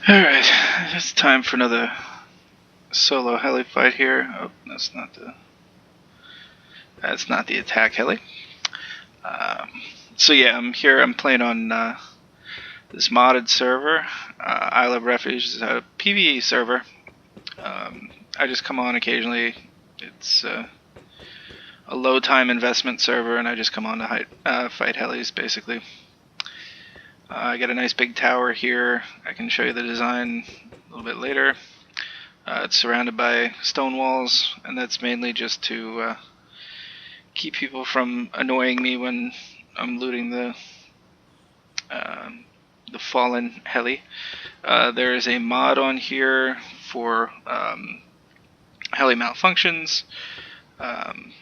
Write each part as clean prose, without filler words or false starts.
Alright, it's time for another solo heli fight here. Oh, that's not the attack heli. So yeah, I'm here. I'm playing on this modded server. Isle of Refuge is a PvE server. I just come on occasionally. It's a low time investment server, and I just come on to fight helis basically. I got a nice big tower here. I can show you the design a little bit later. It's surrounded by stone walls, and that's mainly just to keep people from annoying me when I'm looting the fallen heli. There is a mod on here for heli malfunctions.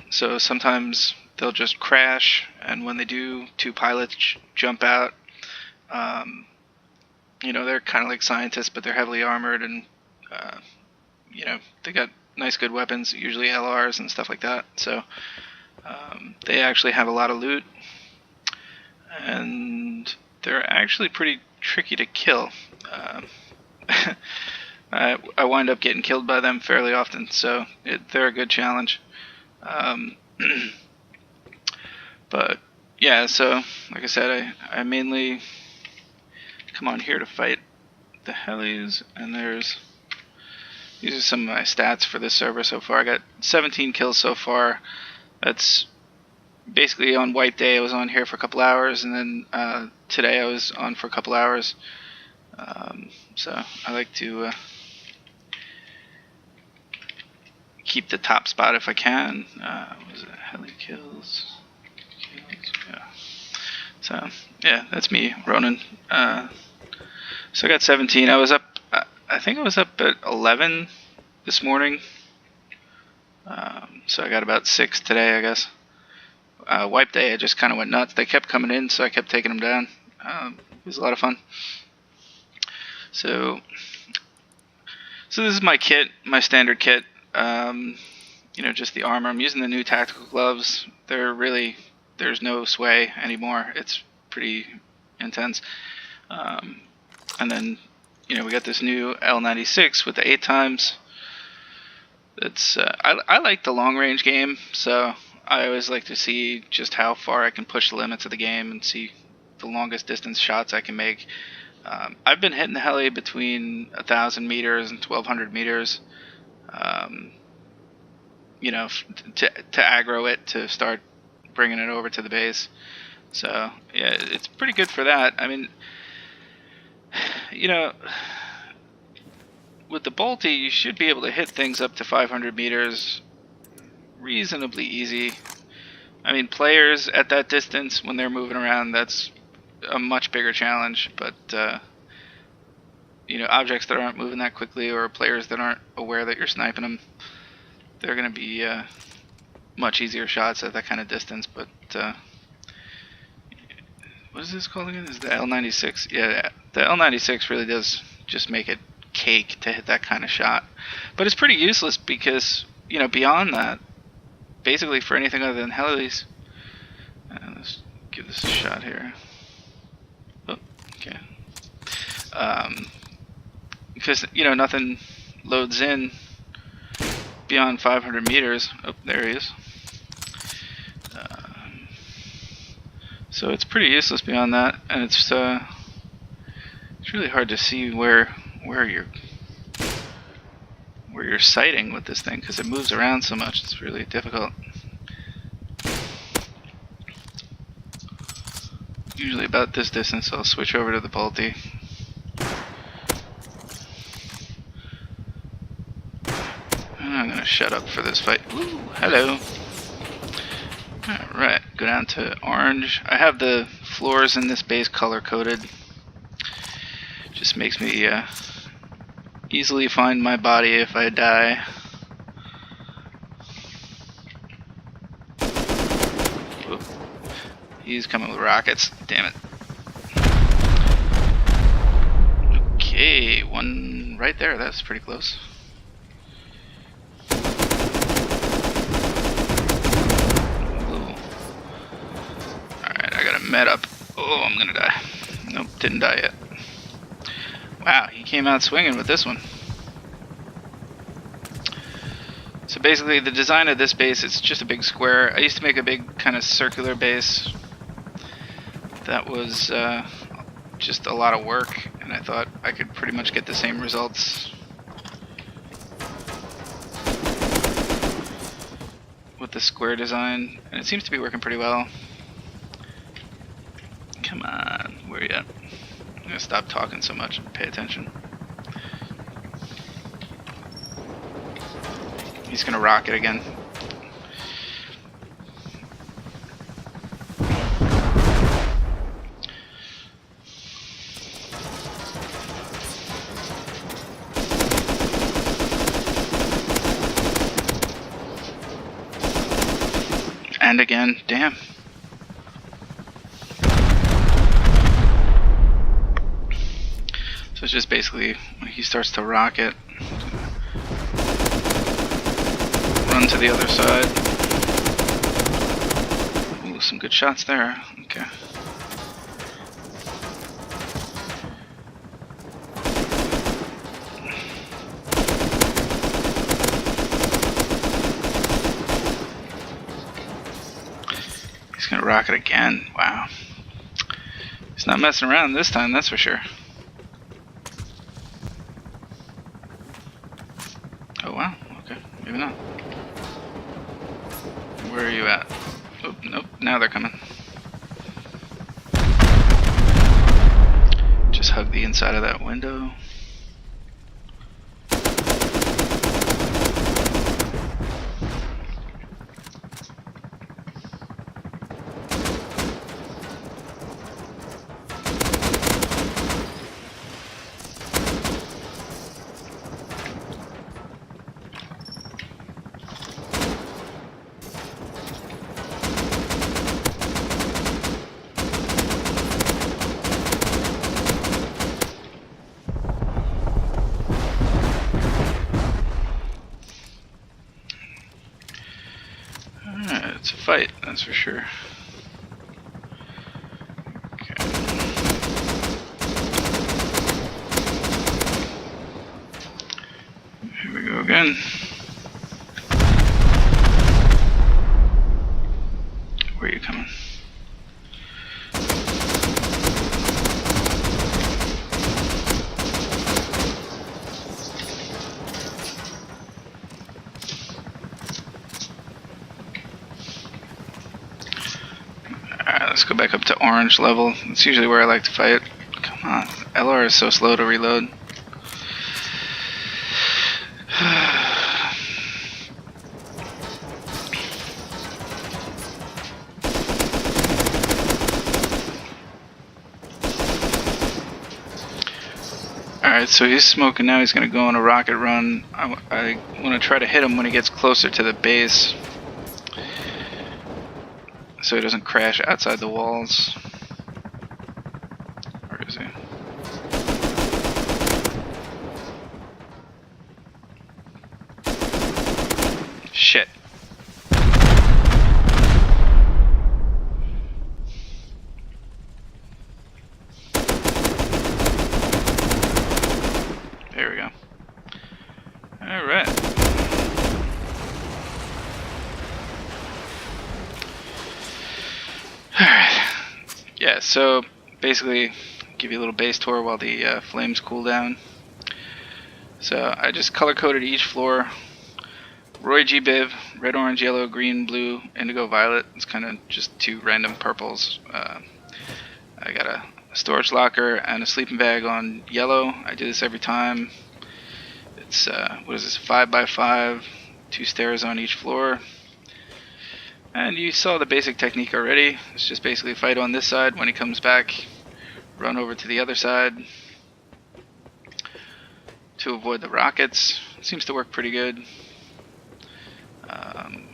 So sometimes they'll just crash, and when they do, two pilots jump out. They're kind of like scientists, but they're heavily armored, and they got nice good weapons, usually LRs and stuff like that. So they actually have a lot of loot, and they're actually pretty tricky to kill. I wind up getting killed by them fairly often, so they're a good challenge. But yeah, so like I said, I mainly come on here to fight the helis, and these are some of my stats for this server so far. I got 17 kills so far. That's basically on wipe day. I was on here for a couple hours, and then today I was on for a couple hours. So I like to keep the top spot if I can. Was it heli kills? Yeah. So yeah, that's me, Ronin. So I got 17. I was up. I think I was up at 11 this morning. So I got about 6 today, I guess. Wipe day, I just kind of went nuts. They kept coming in, so I kept taking them down. It was a lot of fun. So this is my kit, my standard kit. Just the armor. I'm using the new tactical gloves. There's no sway anymore. It's pretty intense. And then, we got this new L96 with the 8 times. It's I like the long range game, so I always like to see just how far I can push the limits of the game and see the longest distance shots I can make. I've been hitting the heli between 1,000 meters and 1,200 meters. To aggro it, to start bringing it over to the base. So yeah, it's pretty good for that. I mean, with the Bolty, you should be able to hit things up to 500 meters reasonably easy. I mean, players at that distance, when they're moving around, that's a much bigger challenge. But objects that aren't moving that quickly, or players that aren't aware that you're sniping them, they're going to be much easier shots at that kind of distance. But what is this called again? Is the L96? Yeah, the L96 really does just make it cake to hit that kind of shot. But it's pretty useless because, beyond that, basically for anything other than helis. Let's give this a shot here. Oh, okay. Because, nothing loads in beyond 500 meters. Oh, there he is. So it's pretty useless beyond that, and it's really hard to see where you're sighting with this thing because it moves around so much. It's really difficult. Usually about this distance, I'll switch over to the Bolty. I'm gonna shut up for this fight. Ooh, hello. Alright, go down to orange. I have the floors in this base color coded. Just makes me easily find my body if I die. Whoa. He's coming with rockets. Damn it. Okay, one right there. That's pretty close. Med up. Oh, I'm gonna die. Nope, didn't die yet. Wow, he came out swinging with this one. So basically the design of this base, it's just a big square. I used to make a big kind of circular base. That was just a lot of work, and I thought I could pretty much get the same results with the square design, and it seems to be working pretty well. Come on, where you at? I'm gonna stop talking so much and pay attention. He's gonna rock it again. And again, damn. So it's just basically when he starts to rock it, run to the other side. Ooh, some good shots there. Okay. He's gonna rock it again. Wow. He's not messing around this time, that's for sure. Oh wow, okay, maybe not. Where are you at? Oh, nope, now they're coming. Just hug the inside of that window. Alright, it's a fight, that's for sure. Okay. Here we go again. Where are you coming? Alright, let's go back up to orange level. That's usually where I like to fight. Come on, LR is so slow to reload. Alright, so he's smoking now. He's going to go on a rocket run. I want to try to hit him when he gets closer to the base, so he doesn't crash outside the walls. Where is he? Shit. There we go. Alright. Alright. Yeah, so basically give you a little base tour while the flames cool down. So I just color coded each floor. Roy G. Biv, red, orange, yellow, green, blue, indigo, violet. It's kind of just two random purples. I got a storage locker and a sleeping bag on yellow. I do this every time. It's, what is this, 5x5, 2 stairs on each floor. And you saw the basic technique already. It's just basically fight on this side. When he comes back, run over to the other side to avoid the rockets. It seems to work pretty good.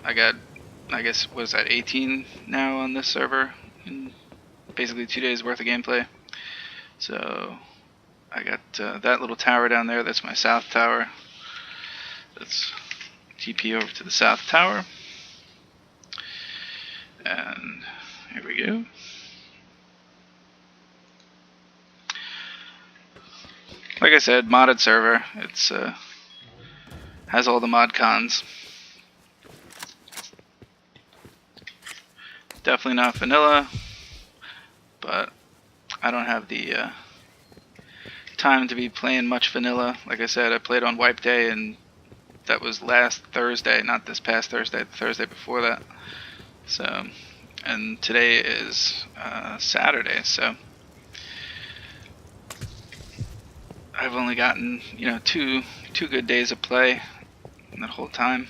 I got, I guess, what is that, 18 now on this server, in basically 2 days worth of gameplay. So I got that little tower down there. That's my south tower. Let's TP over to the south tower, and here we go. Like I said, modded server. It's has all the mod cons. Definitely not vanilla, but I don't have the time to be playing much vanilla. Like I said, I played on wipe day, and that was last Thursday, not this past Thursday, the Thursday before that. So, and today is Saturday, so I've only gotten, you know, two good days of play in that whole time.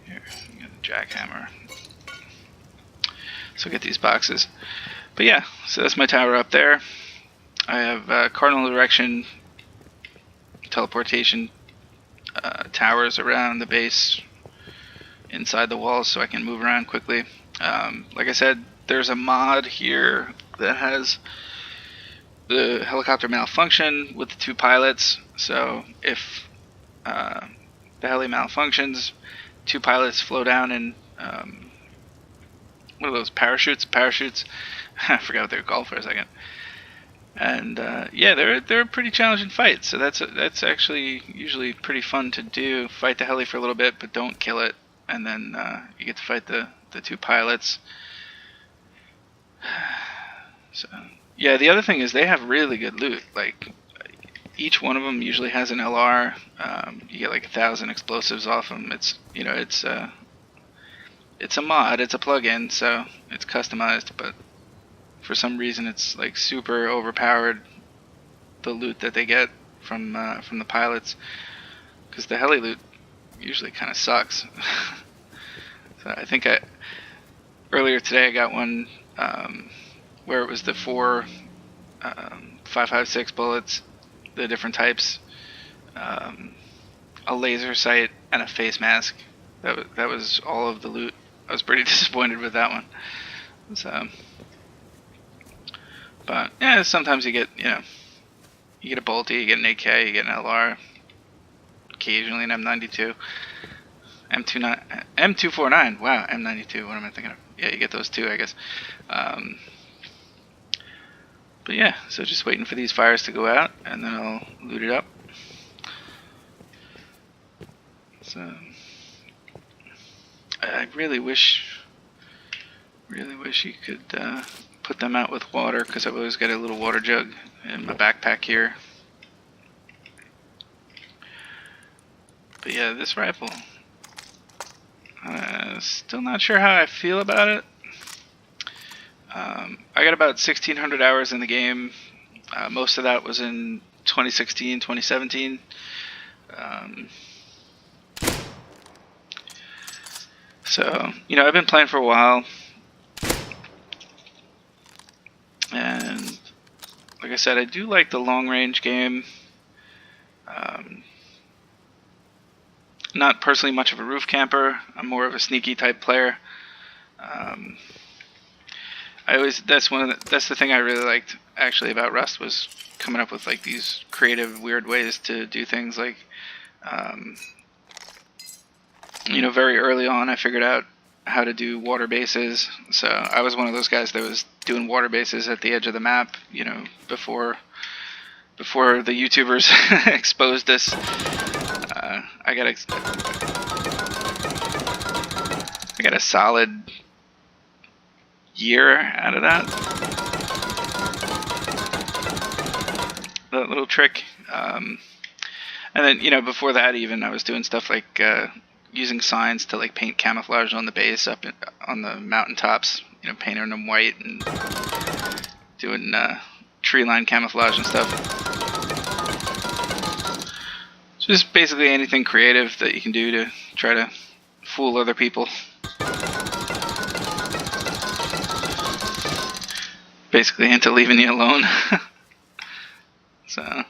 Here, get the jackhammer. So get these boxes. But yeah, so that's my tower up there. I have cardinal direction teleportation towers around the base inside the walls so I can move around quickly. Like I said, there's a mod here that has the helicopter malfunction with the 2 pilots. So if the heli malfunctions, 2 pilots flow down in what are those, parachutes? I forgot what they were called for a second. And yeah, they're a pretty challenging fight. So that's actually usually pretty fun to do. Fight the heli for a little bit, but don't kill it, and then you get to fight the 2 pilots. So yeah, the other thing is they have really good loot. Like each one of them usually has an LR. You get like 1,000 explosives off them. It's, you know, it's a mod, it's a plugin, so it's customized, but for some reason it's like super overpowered, the loot that they get from the pilots, because the heli loot usually kind of sucks. So I think earlier today I got one where it was the 4 5.56 bullets, the different types, a laser sight, and a face mask. That was all of the loot. I was pretty disappointed with that one. So, but yeah, sometimes you get, you know, you get a bolty, you get an AK, you get an LR, occasionally an M92, M249. Wow, M92. What am I thinking of? Yeah, you get those too, I guess. But yeah, so just waiting for these fires to go out, and then I'll loot it up. So I really wish you could put them out with water, because I've always got a little water jug in my backpack here. But yeah, this rifle, still not sure how I feel about it. I got about 1,600 hours in the game. Most of that was in 2016, 2017. So, you know, I've been playing for a while. And like I said, I do like the long range game. Not personally much of a roof camper. I'm more of a sneaky type player. That's the thing I really liked actually about Rust, was coming up with like these creative, weird ways to do things. Like, you know, very early on I figured out how to do water bases. So I was one of those guys that was doing water bases at the edge of the map, you know, before the YouTubers exposed us. I got a solid year out of that little trick. And then, you know, before that even, I was doing stuff like using signs to like paint camouflage on the base on the mountaintops, you know, painting them white and doing tree line camouflage and stuff. Just basically anything creative that you can do to try to fool other people. Basically into leaving you alone. So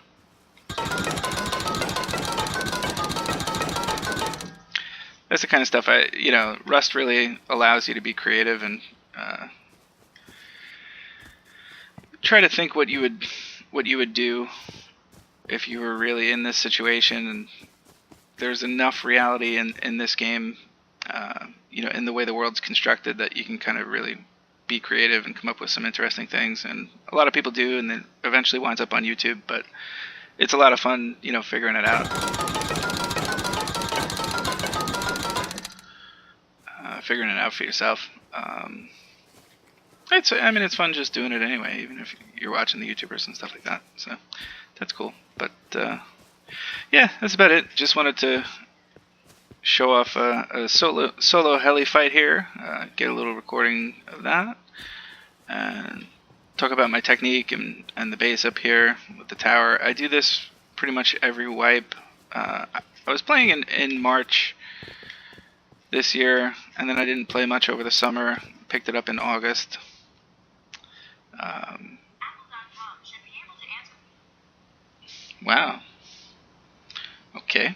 that's the kind of stuff you know, Rust really allows you to be creative and try to think what you would do if you were really in this situation. And there's enough reality in this game, you know, in the way the world's constructed, that you can kind of really be creative and come up with some interesting things. And a lot of people do, and then eventually winds up on YouTube. But it's a lot of fun, you know, figuring it out. Figuring it out for yourself. It's fun just doing it anyway, even if you're watching the YouTubers and stuff like that. So that's cool. But yeah, that's about it. Just wanted to show off a solo heli fight here, get a little recording of that, and talk about my technique and the base up here with the tower. I do this pretty much every wipe. I was playing in March this year, and then I didn't play much over the summer. Picked it up in August. Wow. Okay.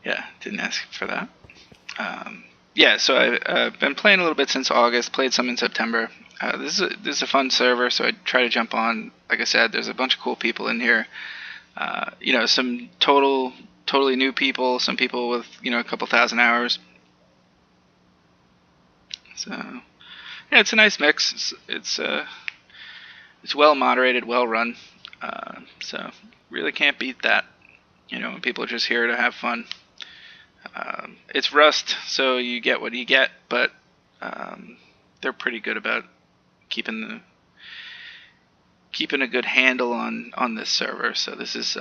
Yeah, didn't ask for that. Yeah, so I've been playing a little bit since August. Played some in September. This is a fun server, so I try to jump on. Like I said, there's a bunch of cool people in here. You know, some totally new people. Some people with, you know, a couple thousand hours. So yeah, it's a nice mix. It's well moderated, well run. So really can't beat that. You know, when people are just here to have fun. It's Rust, so you get what you get, but they're pretty good about keeping a good handle on this server. So this is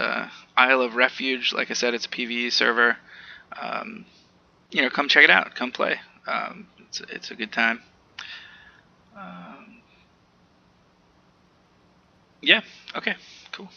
Isle of Refuge. Like I said, it's a PvE server. You know, come check it out. Come play. It's a good time. Yeah. Okay. Cool.